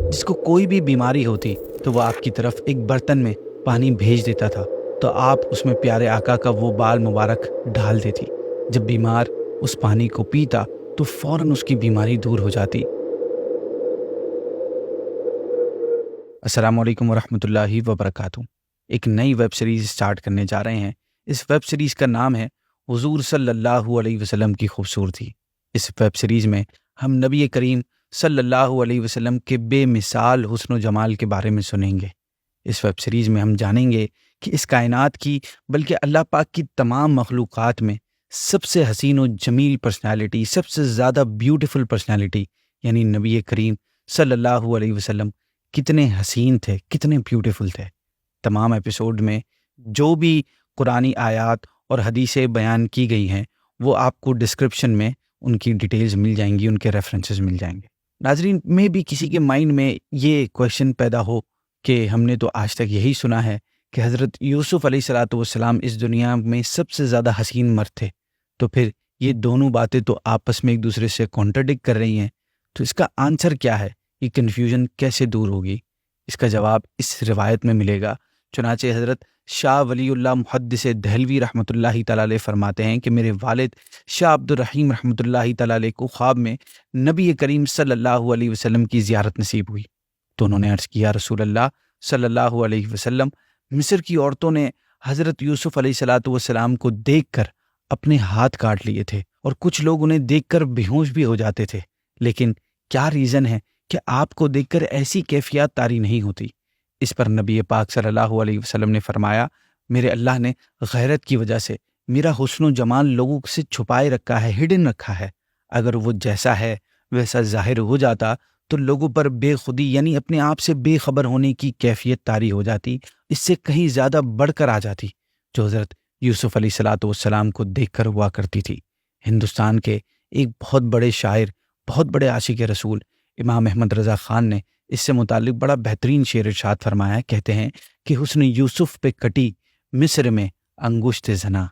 جس کو کوئی بھی بیماری ہوتی تو وہ آپ کی طرف ایک برتن میں پانی بھیج دیتا تھا تو آپ اس میں پیارے آقا کا وہ بال مبارک ڈال دیتی۔ جب بیمار اس پانی کو پیتا تو فوراً اس کی بیماری دور ہو جاتی۔ السلام علیکم ورحمۃ اللہ وبرکاتہ۔ ایک نئی ویب سیریز سٹارٹ کرنے جا رہے ہیں۔ اس ویب سیریز کا نام ہے حضور صلی اللہ علیہ وسلم کی خوبصورتی۔ اس ویب سیریز میں ہم نبی کریم صلی اللہ علیہ وسلم کے بے مثال حسن و جمال کے بارے میں سنیں گے۔ اس ویب سیریز میں ہم جانیں گے کہ اس کائنات کی بلکہ اللہ پاک کی تمام مخلوقات میں سب سے حسین و جمیل پرسنالٹی، سب سے زیادہ بیوٹیفل پرسنالٹی یعنی نبی کریم صلی اللہ علیہ وسلم کتنے حسین تھے، کتنے بیوٹیفل تھے۔ تمام ایپیسوڈ میں جو بھی قرآنی آیات اور حدیثیں بیان کی گئی ہیں وہ آپ کو ڈسکرپشن میں ان کی ڈیٹیلز مل جائیں گی، ان کے ریفرنسز مل جائیں گے۔ ناظرین، میں بھی کسی کے مائنڈ میں یہ کویشچن پیدا ہو کہ ہم نے تو آج تک یہی سنا ہے کہ حضرت یوسف علیہ الصلاۃ والسلام اس دنیا میں سب سے زیادہ حسین مرد تھے، تو پھر یہ دونوں باتیں تو آپس میں ایک دوسرے سے کانٹرڈکٹ کر رہی ہیں، تو اس کا آنسر کیا ہے؟ یہ کنفیوژن کیسے دور ہوگی؟ اس کا جواب اس روایت میں ملے گا۔ چنانچہ حضرت شاہ ولی اللہ محدث دہلوی رحمۃ اللہ تعالیٰ علیہ فرماتے ہیں کہ میرے والد شاہ عبد الرحیم رحمۃ اللہ تعالیٰ علیہ کو خواب میں نبی کریم صلی اللہ علیہ وسلم کی زیارت نصیب ہوئی، تو انہوں نے عرض کیا رسول اللہ صلی اللہ علیہ وسلم، مصر کی عورتوں نے حضرت یوسف علیہ الصلاۃ والسلام کو دیکھ کر اپنے ہاتھ کاٹ لیے تھے اور کچھ لوگ انہیں دیکھ کر بے ہوش بھی ہو جاتے تھے، لیکن کیا ریزن ہے کہ آپ کو دیکھ کر ایسی کیفیات طاری نہیں ہوتی؟ اس پر نبی پاک صلی اللہ علیہ وسلم نے فرمایا، میرے اللہ نے غیرت کی وجہ سے میرا حسن و جمال لوگوں سے چھپائے رکھا ہے، ہڈن رکھا ہے۔ اگر وہ جیسا ہے ویسا ظاہر ہو جاتا تو لوگوں پر بے خودی یعنی اپنے آپ سے بے خبر ہونے کی کیفیت طاری ہو جاتی، اس سے کہیں زیادہ بڑھ کر آ جاتی، جو حضرت یوسف علیہ الصلاۃ والسلام کو دیکھ کر ہوا کرتی تھی۔ ہندوستان کے ایک بہت بڑے شاعر، بہت بڑے عاشق رسول امام احمد رضا خان نے اس سے متعلق بڑا بہترین شعر ارشاد فرمایا۔ کہتے ہیں کہ حسن یوسف پہ کٹی مصر میں انگشت زنا،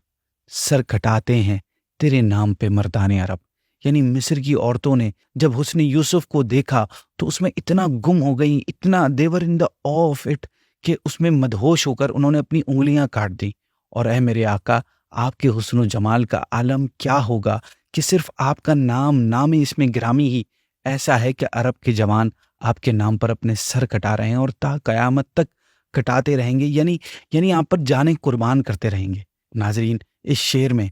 سر کٹاتے ہیں تیرے نام پہ مردان عرب۔ یعنی مصر کی عورتوں نے جب حسن یوسف کو دیکھا تو اس میں اتنا گم ہو گئی، اتنا دیور ان دا آ آف اٹ کہ اس میں مدہوش ہو کر انہوں نے اپنی انگلیاں کاٹ دیں۔ اور اے میرے آقا، آپ کے حسن و جمال کا عالم کیا ہوگا کہ صرف آپ کا نام اس میں گرامی ہی ایسا ہے کہ عرب کے جوان آپ کے نام پر اپنے سر کٹا رہے ہیں اور تا قیامت تک کٹاتے رہیں گے، یعنی آپ پر جانیں قربان کرتے رہیں گے۔ ناظرین، اس شعر میں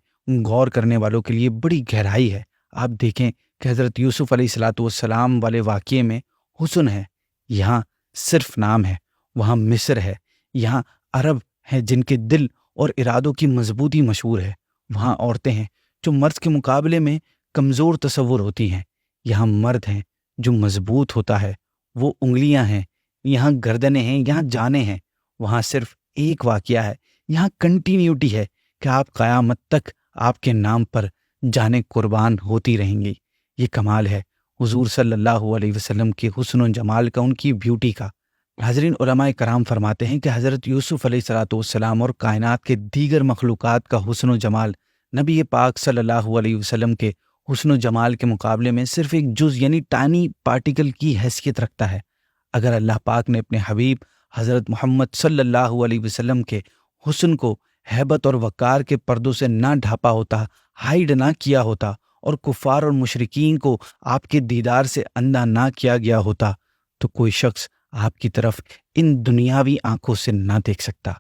غور کرنے والوں کے لیے بڑی گہرائی ہے۔ آپ دیکھیں کہ حضرت یوسف علیہ الصلاۃ والسلام والے واقعے میں حسن ہے، یہاں صرف نام ہے، وہاں مصر ہے، یہاں عرب ہیں جن کے دل اور ارادوں کی مضبوطی مشہور ہے، وہاں عورتیں ہیں جو مرد کے مقابلے میں کمزور تصور ہوتی ہیں، یہاں مرد ہیں جو مضبوط ہوتا ہے، وہ انگلیاں ہیں، یہاں گردنیں ہیں، یہاں جانیں ہیں، وہاں صرف ایک واقعہ ہے، یہاں کنٹینیوٹی ہے کہ آپ قیامت تک آپ کے نام پر جانیں قربان ہوتی رہیں گی۔ یہ کمال ہے حضور صلی اللہ علیہ وسلم کے حسن و جمال کا، ان کی بیوٹی کا۔ حضرین، علماء کرام فرماتے ہیں کہ حضرت یوسف علیہ الصلاۃ والسلام اور کائنات کے دیگر مخلوقات کا حسن و جمال نبی پاک صلی اللہ علیہ وسلم کے حسن و جمال کے مقابلے میں صرف ایک جز یعنی ٹائنی پارٹیکل کی حیثیت رکھتا ہے۔ اگر اللہ پاک نے اپنے حبیب حضرت محمد صلی اللہ علیہ وسلم کے حسن کو ہیبت اور وقار کے پردوں سے نہ ڈھانپا ہوتا، ہائیڈ نہ کیا ہوتا، اور کفار اور مشرکین کو آپ کے دیدار سے اندھا نہ کیا گیا ہوتا، تو کوئی شخص آپ کی طرف ان دنیاوی آنکھوں سے نہ دیکھ سکتا۔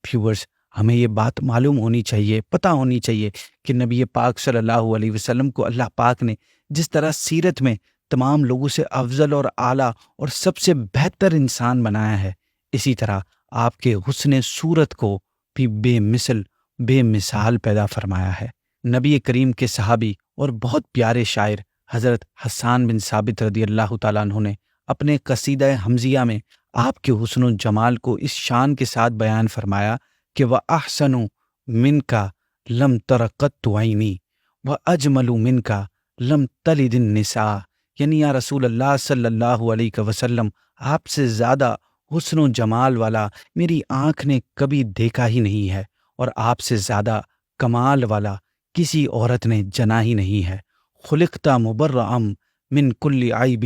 ویورز، ہمیں یہ بات معلوم ہونی چاہیے، پتہ ہونی چاہیے کہ نبی پاک صلی اللہ علیہ وسلم کو اللہ پاک نے جس طرح سیرت میں تمام لوگوں سے افضل اور اعلیٰ اور سب سے بہتر انسان بنایا ہے، اسی طرح آپ کے حسن صورت کو بھی بے مثل بے مثال پیدا فرمایا ہے۔ نبی کریم کے صحابی اور بہت پیارے شاعر حضرت حسان بن ثابت رضی اللہ تعالیٰ عنہ نے اپنے قصیدہ حمزیہ میں آپ کے حسن و جمال کو اس شان کے ساتھ بیان فرمایا کہ وَأَحْسَنُ مِنْكَ لَمْ تَرَ قَطُّ عَيْنِي وَأَجْمَلُ مِنْكَ لَمْ تَلِدِ النِّسَاءُ۔ یعنی یا رسول اللہ صلی اللہ علیہ وسلم، آپ سے زیادہ حسن و جمال والا میری آنکھ نے کبھی دیکھا ہی نہیں ہے، اور آپ سے زیادہ کمال والا کسی عورت نے جنا ہی نہیں ہے۔ خلقت مبرأ من کل عیب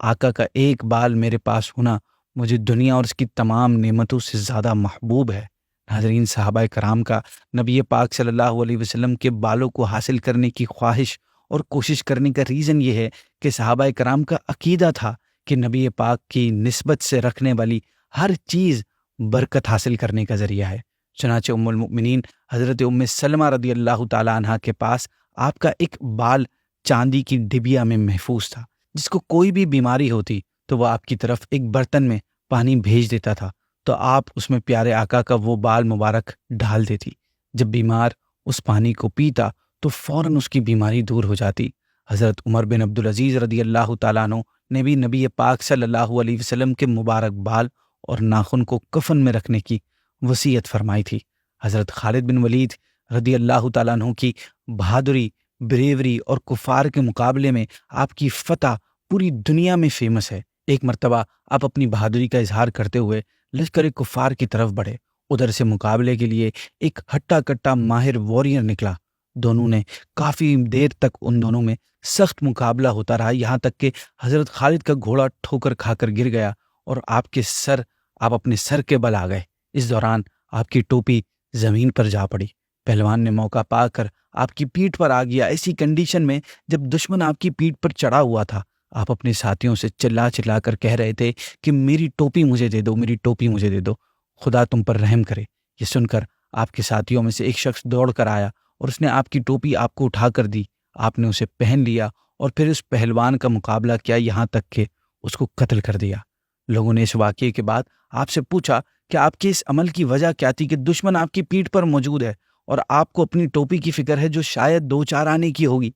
آقا کا ایک بال میرے پاس ہونا مجھے دنیا اور اس کی تمام نعمتوں سے زیادہ محبوب ہے۔ ناظرین، صحابہ کرام کا نبی پاک صلی اللہ علیہ وسلم کے بالوں کو حاصل کرنے کی خواہش اور کوشش کرنے کا ریزن یہ ہے کہ صحابہ کرام کا عقیدہ تھا کہ نبی پاک کی نسبت سے رکھنے والی ہر چیز برکت حاصل کرنے کا ذریعہ ہے۔ چنانچہ ام المؤمنین حضرت ام سلمہ رضی اللہ تعالی عنہا کے پاس آپ کا ایک بال چاندی کی ڈبیا میں محفوظ تھا۔ جس کو کوئی بھی بیماری ہوتی تو وہ آپ کی طرف ایک برتن میں پانی بھیج دیتا تھا تو آپ اس میں پیارے آقا کا وہ بال مبارک ڈال دیتی۔ جب بیمار اس پانی کو پیتا تو فوراً اس کی بیماری دور ہو جاتی۔ حضرت عمر بن عبدالعزیز رضی اللہ تعالیٰ عنہ نے بھی نبی پاک صلی اللہ علیہ وسلم کے مبارک بال اور ناخن کو کفن میں رکھنے کی وصیت فرمائی تھی۔ حضرت خالد بن ولید رضی اللہ تعالیٰ عنہ کی بہادری، بریوری اور کفار کے مقابلے میں آپ کی فتح پوری دنیا میں فیمس ہے۔ ایک مرتبہ آپ اپنی بہادری کا اظہار کرتے ہوئے لشکر کفار کی طرف بڑھے۔ ادھر سے مقابلے کے لیے ایک ہٹا کٹا ماہر واریر نکلا۔ دونوں نے کافی دیر تک ان دونوں میں سخت مقابلہ ہوتا رہا، یہاں تک کہ حضرت خالد کا گھوڑا ٹھوکر کھا کر گر گیا اور آپ اپنے سر کے بل آ گئے۔ اس دوران آپ کی ٹوپی زمین پر جا پڑی۔ پہلوان نے موقع پا کر آپ کی پیٹھ پر آ گیا۔ ایسی کنڈیشن میں جب دشمن آپ کی پیٹھ پر چڑھا ہوا تھا، آپ اپنے ساتھیوں سے چلا چلا کر کہہ رہے تھے کہ میری ٹوپی مجھے دے دو، میری ٹوپی مجھے دے دو، خدا تم پر رحم کرے۔ یہ سن کر آپ کے ساتھیوں میں سے ایک شخص دوڑ کر آیا اور اس نے آپ کی ٹوپی آپ کو اٹھا کر دی۔ آپ نے اسے پہن لیا اور پھر اس پہلوان کا مقابلہ کیا، یہاں تک کہ اس کو قتل کر دیا۔ لوگوں نے اس واقعے کے بعد آپ سے پوچھا کہ آپ کے اس عمل کی وجہ کیا تھی کہ دشمن آپ کی پیٹھ پر موجود ہے اور آپ کو اپنی ٹوپی کی فکر ہے جو شاید 2-4 آنے کی ہوگی۔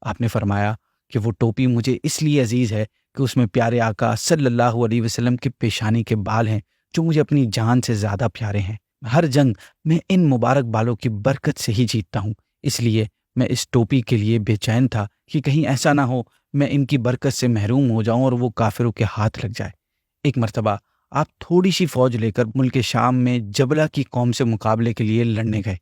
آپ نے فرمایا کہ وہ ٹوپی مجھے اس لیے عزیز ہے کہ اس میں پیارے آقا صلی اللہ علیہ وسلم کے پیشانی کے بال ہیں جو مجھے اپنی جان سے زیادہ پیارے ہیں۔ ہر جنگ میں ان مبارک بالوں کی برکت سے ہی جیتتا ہوں، اس لیے میں اس ٹوپی کے لیے بے چین تھا کہ کہیں ایسا نہ ہو میں ان کی برکت سے محروم ہو جاؤں اور وہ کافروں کے ہاتھ لگ جائے۔ ایک مرتبہ آپ تھوڑی سی فوج لے کر ملک شام میں جبلہ کی قوم سے مقابلے کے لیے لڑنے گئے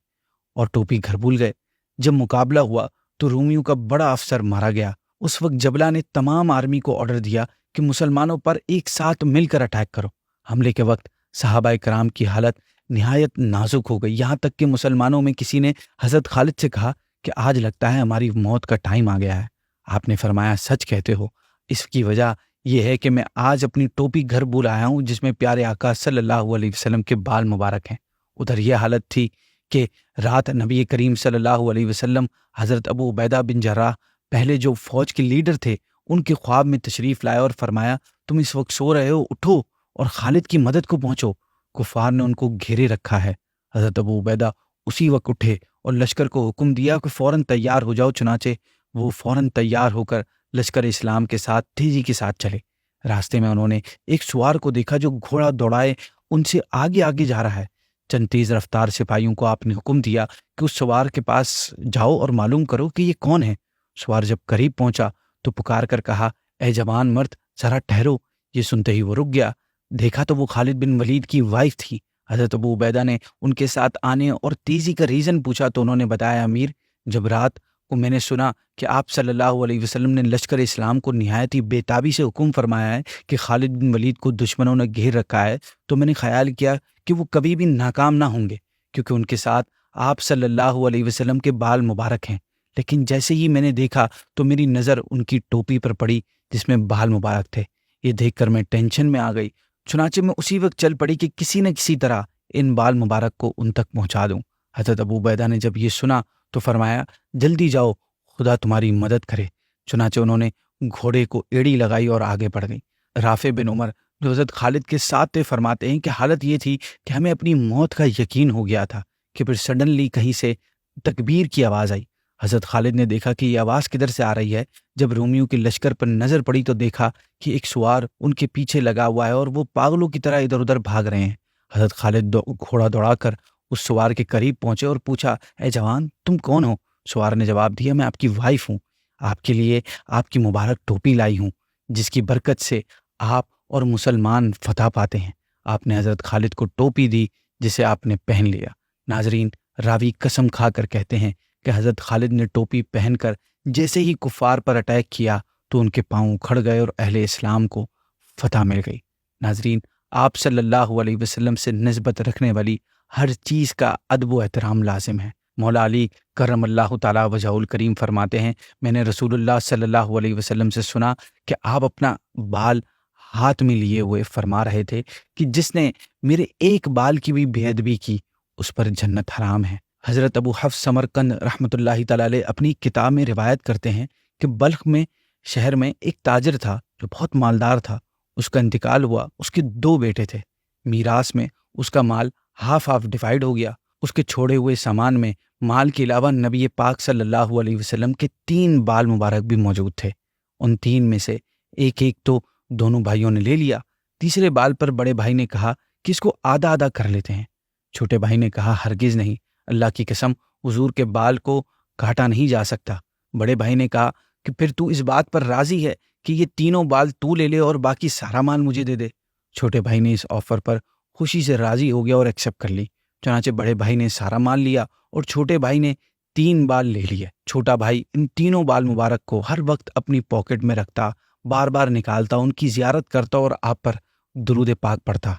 اور ٹوپی گھر بھول گئے۔ جب مقابلہ ہوا تو رومیوں کا بڑا افسر مارا گیا۔ اس وقت جبلہ نے تمام آرمی کو آرڈر دیا کہ مسلمانوں پر ایک ساتھ مل کر اٹیک کرو۔ حملے کے وقت صحابہ کرام کی حالت نہایت نازک ہو گئی، یہاں تک کہ مسلمانوں میں کسی نے حضرت خالد سے کہا کہ آج لگتا ہے ہماری موت کا ٹائم آ گیا ہے۔ آپ نے فرمایا سچ کہتے ہو، اس کی وجہ یہ ہے کہ میں آج اپنی ٹوپی گھر بھول آیا ہوں جس میں پیارے آقا صلی اللہ علیہ وسلم کے بال مبارک ہیں۔ ادھر یہ حالت تھی کہ رات نبی کریم صلی اللہ علیہ وسلم حضرت ابو عبیدہ بن جراح پہلے جو فوج کے لیڈر تھے ان کے خواب میں تشریف لائے اور فرمایا تم اس وقت سو رہے ہو، اٹھو اور خالد کی مدد کو پہنچو، کفار نے ان کو گھیرے رکھا ہے۔ حضرت ابو عبیدہ اسی وقت اٹھے اور لشکر کو حکم دیا کہ فوراً تیار ہو جاؤ، چنانچہ وہ فوراً تیار ہو کر لشکر اسلام کے ساتھ تیزی کے ساتھ چلے۔ راستے میں انہوں نے ایک سوار کو دیکھا جو گھوڑا دوڑائے ان سے آگے آگے جا رہا ہے۔ چند تیز رفتار سپاہیوں کو آپ نے حکم دیا کہ اس سوار کے پاس جاؤ اور معلوم کرو کہ یہ کون ہے۔ سوار جب قریب پہنچا تو پکار کر کہا اے جوان مرد ذرا ٹھہرو۔ یہ سنتے ہی وہ رک گیا۔ دیکھا تو وہ خالد بن ولید کی وائف تھی۔ حضرت ابو عبیدہ نے ان کے ساتھ آنے اور تیزی کا ریزن پوچھا تو انہوں نے بتایا امیر، جب رات کو میں نے سنا کہ آپ صلی اللہ علیہ وسلم نے لشکر اسلام کو نہایت ہی بے تابی سے حکم فرمایا ہے کہ خالد بن ولید کو دشمنوں نے گھیر رکھا ہے، تو میں نے خیال کیا کہ وہ کبھی بھی ناکام نہ ہوں گے کیونکہ ان کے ساتھ آپ صلی اللہ علیہ وسلم کے بال مبارک ہیں۔ لیکن جیسے ہی میں نے دیکھا تو میری نظر ان کی ٹوپی پر پڑی جس میں بال مبارک تھے۔ یہ دیکھ کر میں ٹینشن میں آ گئی، چنانچہ میں اسی وقت چل پڑی کہ کسی نہ کسی طرح ان بال مبارک کو ان تک پہنچا دوں۔ حضرت ابو عبیدہ نے جب یہ سنا تو فرمایا جلدی جاؤ، خدا تمہاری مدد کرے۔ چنانچہ انہوں نے گھوڑے کو ایڑی لگائی اور آگے بڑھ گئی۔ رافع بن عمر جو حضرت خالد کے ساتھ تھے فرماتے ہیں کہ حالت یہ تھی کہ ہمیں اپنی موت کا یقین ہو گیا تھا کہ پھر سڈنلی کہیں سے تکبیر کی آواز آئی۔ حضرت خالد نے دیکھا کہ یہ آواز کدھر سے آ رہی ہے۔ جب رومیوں کے لشکر پر نظر پڑی تو دیکھا کہ ایک سوار ان کے پیچھے لگا ہوا ہے اور وہ پاگلوں کی طرح ادھر ادھر بھاگ رہے ہیں۔ حضرت خالد گھوڑا دوڑا کر اس سوار کے قریب پہنچے اور پوچھا اے جوان تم کون ہو؟ سوار نے جواب دیا میں آپ کی وائف ہوں، آپ کے لیے آپ کی مبارک ٹوپی لائی ہوں جس کی برکت سے آپ اور مسلمان فتح پاتے ہیں۔ آپ نے حضرت خالد کو ٹوپی دی جسے آپ نے پہن لیا۔ ناظرین، راوی قسم کھا کر کہتے ہیں کہ حضرت خالد نے ٹوپی پہن کر جیسے ہی کفار پر اٹیک کیا تو ان کے پاؤں اکھڑ گئے اور اہل اسلام کو فتح مل گئی۔ ناظرین، آپ صلی اللہ علیہ وسلم سے نسبت رکھنے والی ہر چیز کا ادب و احترام لازم ہے۔ مولا علی کرم اللہ تعالیٰ وجہہ الکریم فرماتے ہیں، میں نے رسول اللہ صلی اللہ علیہ وسلم سے سنا کہ آپ اپنا بال ہاتھ میں لیے ہوئے فرما رہے تھے کہ جس نے میرے ایک بال کی بھی بے ادبی کی اس پر جنت حرام ہے۔ حضرت ابو حفص سمرقند رحمۃ اللہ تعالیٰ علیہ اپنی کتاب میں روایت کرتے ہیں کہ بلخ میں شہر میں ایک تاجر تھا جو بہت مالدار تھا۔ اس کا انتقال ہوا، اس کے 2 بیٹے تھے۔ میراث میں اس کا مال ہاف ڈیوائیڈ ہو گیا۔ اس کے چھوڑے ہوئے سامان میں مال کے علاوہ نبی پاک صلی اللہ علیہ وسلم کے 3 بال مبارک بھی موجود تھے۔ ان 3 میں سے ایک تو دونوں بھائیوں نے لے لیا۔ تیسرے بال پر بڑے بھائی نے کہا کہ اس کو آدھا آدھا کر لیتے ہیں۔ چھوٹے بھائی نے کہا ہرگز نہیں، اللہ کی قسم، حضور کے بال کو کاٹا نہیں جا سکتا۔ بڑے بھائی نے کہا کہ پھر تو اس بات پر راضی ہے کہ یہ تینوں بال تو لے لے اور باقی سارا مال مجھے دے دے۔ چھوٹے بھائی نے اس آفر پر خوشی سے راضی ہو گیا اور ایکسیپٹ کر لی۔ چنانچہ بڑے بھائی نے سارا مال لیا اور چھوٹے بھائی نے 3 بال لے لیے۔ چھوٹا بھائی ان تینوں بال مبارک کو ہر وقت اپنی پاکٹ میں رکھتا، بار بار نکالتا، ان کی زیارت کرتا اور آپ پر درود پاک پڑھتا۔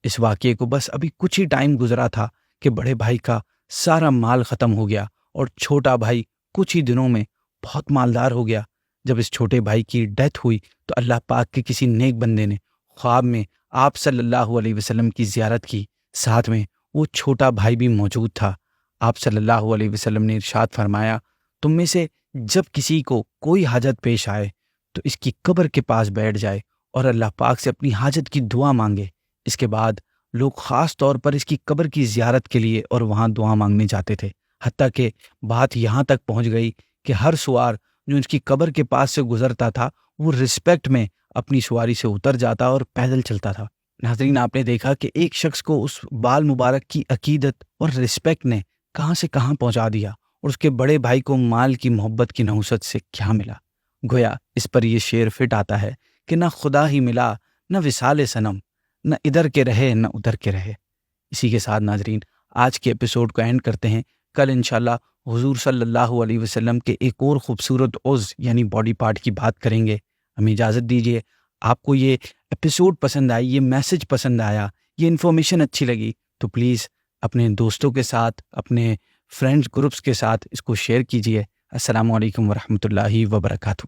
اس واقعے کو بس ابھی کچھ ہی ٹائم گزرا تھا کہ بڑے بھائی کا سارا مال ختم ہو گیا اور چھوٹا بھائی کچھ ہی دنوں میں بہت مالدار ہو گیا۔ جب اس چھوٹے بھائی کی ڈیتھ ہوئی تو اللہ پاک کے کسی نیک بندے نے خواب میں آپ صلی اللہ علیہ وسلم کی زیارت کی، ساتھ میں وہ چھوٹا بھائی بھی موجود تھا۔ آپ صلی اللہ علیہ وسلم نے ارشاد فرمایا، تم میں سے جب کسی کو کوئی حاجت پیش آئے تو اس کی قبر کے پاس بیٹھ جائے اور اللہ پاک سے اپنی حاجت کی دعا مانگے۔ اس کے بعد لوگ خاص طور پر اس کی قبر کی زیارت کے لیے اور وہاں دعا مانگنے جاتے تھے، حتیٰ کہ بات یہاں تک پہنچ گئی کہ ہر سوار جو اس کی قبر کے پاس سے گزرتا تھا وہ رسپیکٹ میں اپنی سواری سے اتر جاتا اور پیدل چلتا تھا۔ ناظرین، آپ نے دیکھا کہ ایک شخص کو اس بال مبارک کی عقیدت اور رسپیکٹ نے کہاں سے کہاں پہنچا دیا، اور اس کے بڑے بھائی کو مال کی محبت کی نحوست سے کیا ملا۔ گویا اس پر یہ شعر فٹ آتا ہے کہ نہ خدا ہی ملا، نہ وصال صنم، نہ ادھر کے رہے نہ ادھر کے رہے۔ اسی کے ساتھ ناظرین آج کے ایپیسوڈ کو اینڈ کرتے ہیں۔ کل انشاءاللہ حضور صلی اللہ علیہ وسلم کے ایک اور خوبصورت عضو یعنی باڈی پارٹ کی بات کریں گے۔ ہمیں اجازت دیجیے۔ آپ کو یہ ایپیسوڈ پسند آئی، یہ میسج پسند آیا، یہ انفارمیشن اچھی لگی تو پلیز اپنے دوستوں کے ساتھ، اپنے فرینڈز گروپس کے ساتھ اس کو شیئر کیجیے۔ السلام علیکم ورحمۃ اللہ وبرکاتہ۔